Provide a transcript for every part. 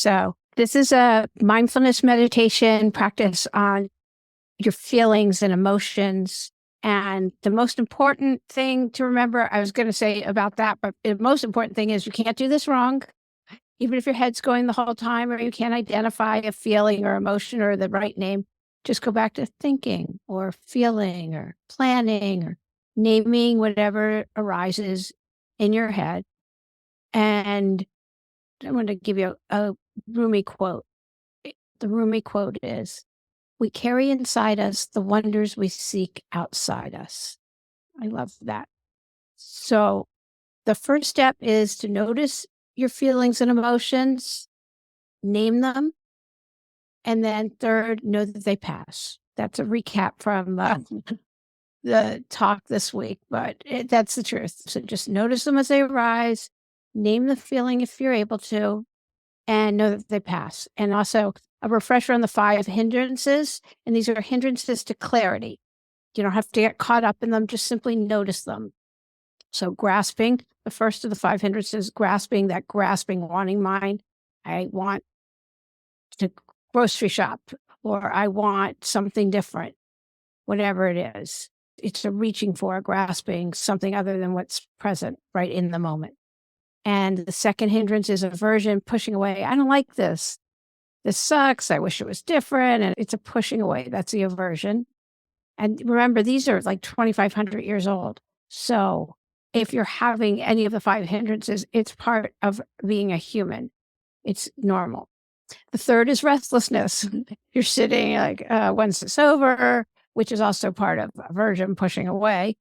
So this is a mindfulness meditation practice on your feelings and emotions. And the most important thing to remember, I was going to say about that, but the most important thing is you can't do this wrong. Even if your head's going the whole time or you can't identify a feeling or emotion or the right name, just go back to thinking or feeling or planning or naming whatever arises in your head. And I'm going to give you a Rumi quote. The Rumi quote is, "We carry inside us the wonders we seek outside us." I love that. So the first step is to notice your feelings and emotions, name them, and then third, know that they pass. That's a recap from the talk this week, but that's the truth. So just notice them as they arise, name the feeling if you're able to, and know that they pass. And also a refresher on the 5 hindrances. And these are hindrances to clarity. You don't have to get caught up in them, just simply notice them. So grasping, the first of the 5 hindrances, grasping, that grasping, wanting mind. I want to grocery shop, or I want something different, whatever it is. It's a reaching for, grasping something other than what's present right in the moment. And the second hindrance is aversion, pushing away. I don't like this. This sucks. I wish it was different. And it's a pushing away. That's the aversion. And remember, these are like 2,500 years old. So if you're having any of the 5 hindrances, it's part of being a human. It's normal. The third is restlessness. You're sitting like, when's this over? Which is also part of aversion, pushing away.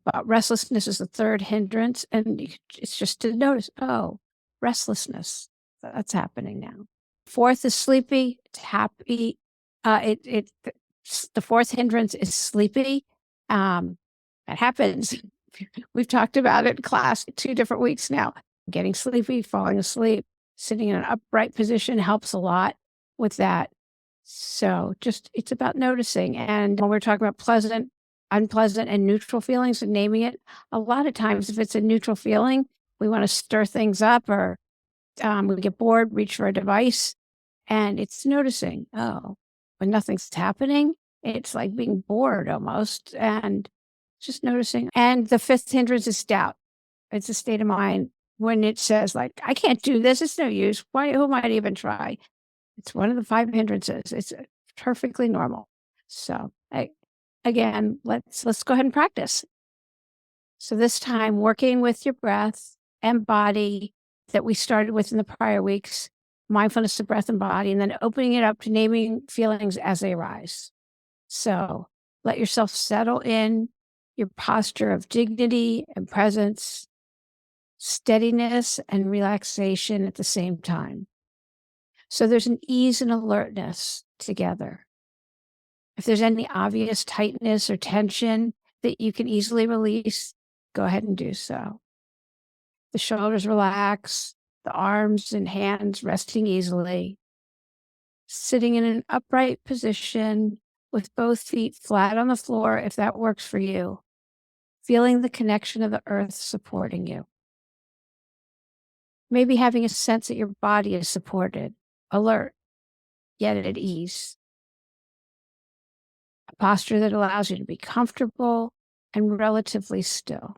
But restlessness is the third hindrance. And it's just to notice, oh, restlessness. That's happening now. Fourth is sleepy. It's happy. The fourth hindrance is sleepy. That happens. We've talked about it in class 2 different weeks now. Getting sleepy, falling asleep, sitting in an upright position helps a lot with that. So just, it's about noticing. And when we're talking about pleasant, unpleasant, and neutral feelings and naming it, a lot of times if it's a neutral feeling, we want to stir things up, or we get bored, reach for a device, and it's noticing, oh, when nothing's happening, it's like being bored almost, and just noticing. And the 5th hindrance is doubt. It's a state of mind when it says like, I can't do this. It's no use. Who might even try? It's one of the 5 hindrances. It's perfectly normal. So again, let's go ahead and practice. So this time, working with your breath and body that we started with in the prior weeks, mindfulness of breath and body, and then opening it up to naming feelings as they arise. So let yourself settle in your posture of dignity and presence, steadiness and relaxation at the same time. So there's an ease and alertness together. If there's any obvious tightness or tension that you can easily release, go ahead and do so. The shoulders relax, the arms and hands resting easily. Sitting in an upright position with both feet flat on the floor, if that works for you. Feeling the connection of the earth supporting you. Maybe having a sense that your body is supported, alert, yet at ease. A posture that allows you to be comfortable and relatively still.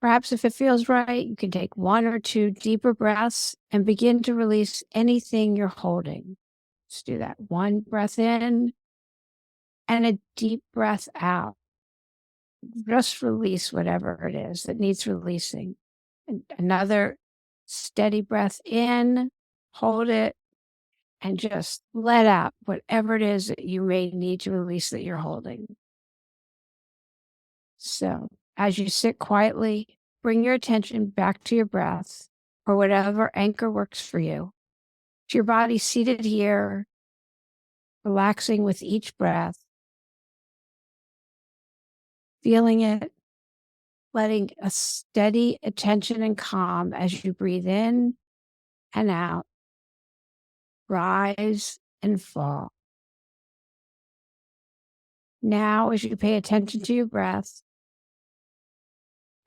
Perhaps if it feels right, you can take 1 or 2 deeper breaths and begin to release anything you're holding. Let's do that. 1 breath in and a deep breath out. Just release whatever it is that needs releasing. And another steady breath in, hold it, and just let out whatever it is that you may need to release that you're holding. So as you sit quietly, bring your attention back to your breath or whatever anchor works for you. If your body's seated here, relaxing with each breath, feeling it, letting a steady attention and calm as you breathe in and out, rise and fall. Now, as you pay attention to your breath,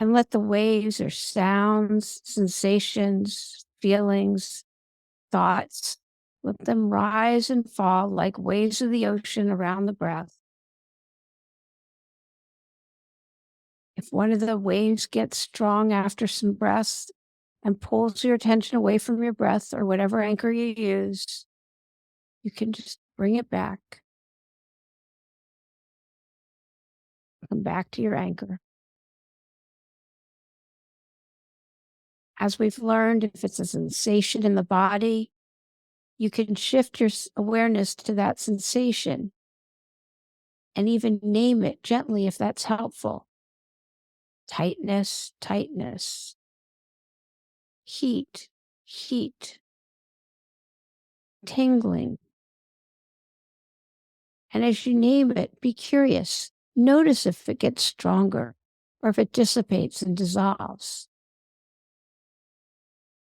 And let the waves or sounds, sensations, feelings, thoughts, let them rise and fall like waves of the ocean around the breath. If one of the waves gets strong after some breaths and pulls your attention away from your breath or whatever anchor you use, you can just bring it back. Come back to your anchor. As we've learned, if it's a sensation in the body, you can shift your awareness to that sensation and even name it gently if that's helpful. Tightness, tightness. Heat, heat. Tingling. And as you name it, be curious. Notice if it gets stronger or if it dissipates and dissolves.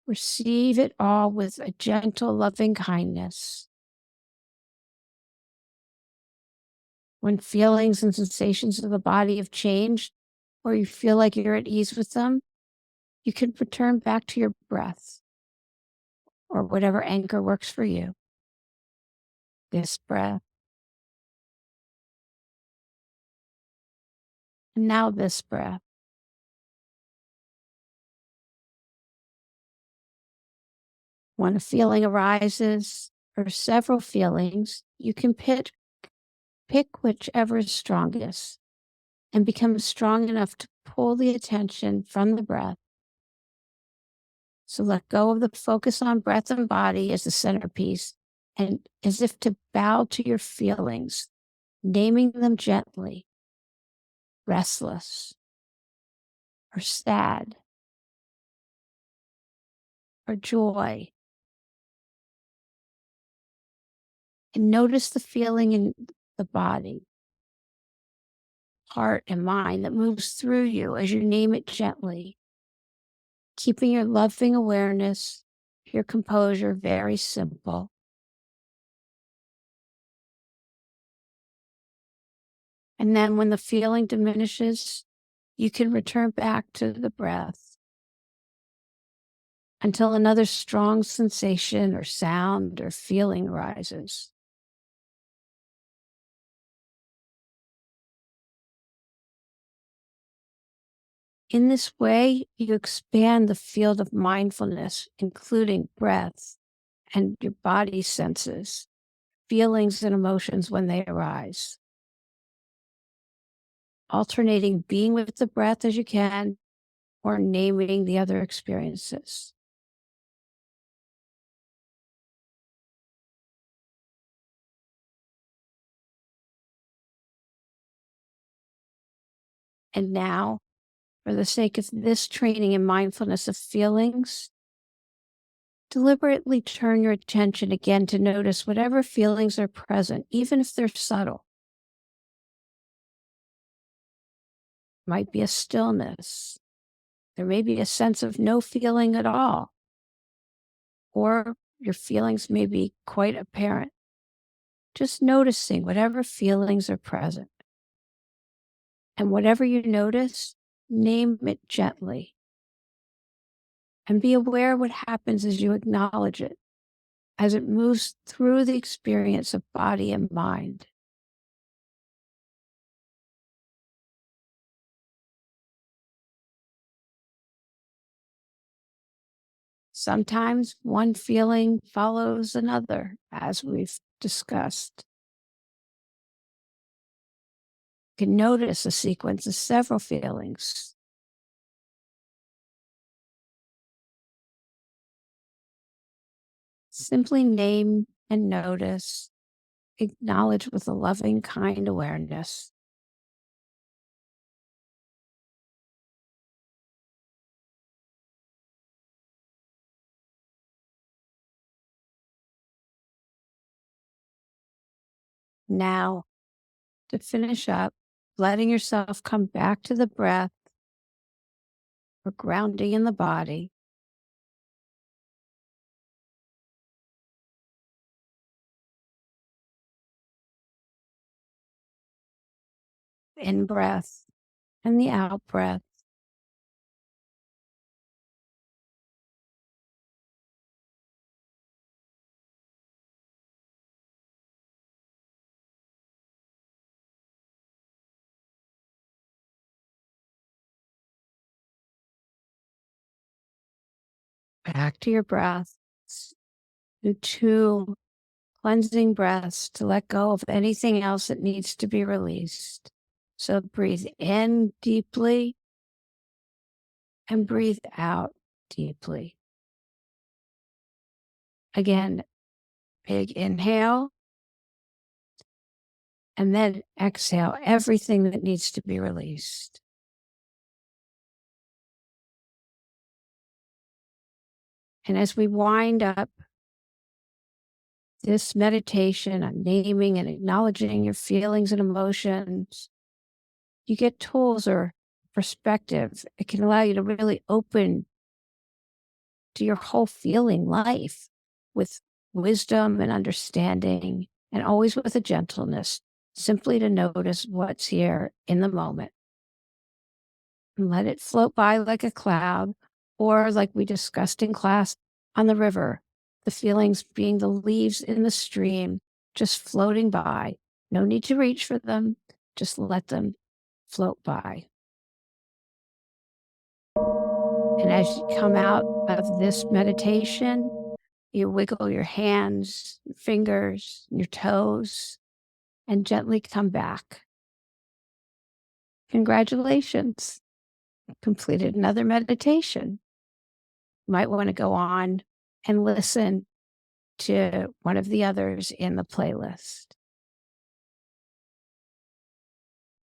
Receive it all with a gentle, loving kindness. When feelings and sensations of the body have changed, or you feel like you're at ease with them, you can return back to your breath or whatever anchor works for you. This breath, and now this breath. When a feeling arises, or several feelings, you can pick whichever is strongest and become strong enough to pull the attention from the breath. So let go of the focus on breath and body as the centerpiece, and as if to bow to your feelings, naming them gently, restless, or sad, or joy. And notice the feeling in the body, heart, and mind that moves through you as you name it gently, keeping your loving awareness, your composure very simple. And then when the feeling diminishes, you can return back to the breath until another strong sensation or sound or feeling arises. In this way, you expand the field of mindfulness, including breath and your body senses, feelings and emotions when they arise, alternating being with the breath as you can or naming the other experiences. And now, for the sake of this training in mindfulness of feelings, deliberately turn your attention again to notice whatever feelings are present, even if they're subtle. Might be a stillness. There may be a sense of no feeling at all, or your feelings may be quite apparent. Just noticing whatever feelings are present. And whatever you notice, name it gently. And be aware what happens as you acknowledge it, as it moves through the experience of body and mind. Sometimes one feeling follows another, as we've discussed. You can notice a sequence of several feelings. Simply name and notice, acknowledge with a loving, kind awareness. Now, to finish up, letting yourself come back to the breath or grounding in the body. In breath and the out breath. back to your breath. Do 2 cleansing breaths to let go of anything else that needs to be released. So breathe in deeply and breathe out deeply. Again, big inhale, and then exhale everything that needs to be released. And as we wind up this meditation on naming and acknowledging your feelings and emotions, you get tools or perspective. It can allow you to really open to your whole feeling life with wisdom and understanding, and always with a gentleness, simply to notice what's here in the moment. And let it float by like a cloud, or like we discussed in class on the river, the feelings being the leaves in the stream, just floating by. No need to reach for them, just let them float by. And as you come out of this meditation, you wiggle your hands, your fingers, your toes, and gently come back. Congratulations. Completed another meditation. You might want to go on and listen to one of the others in the playlist.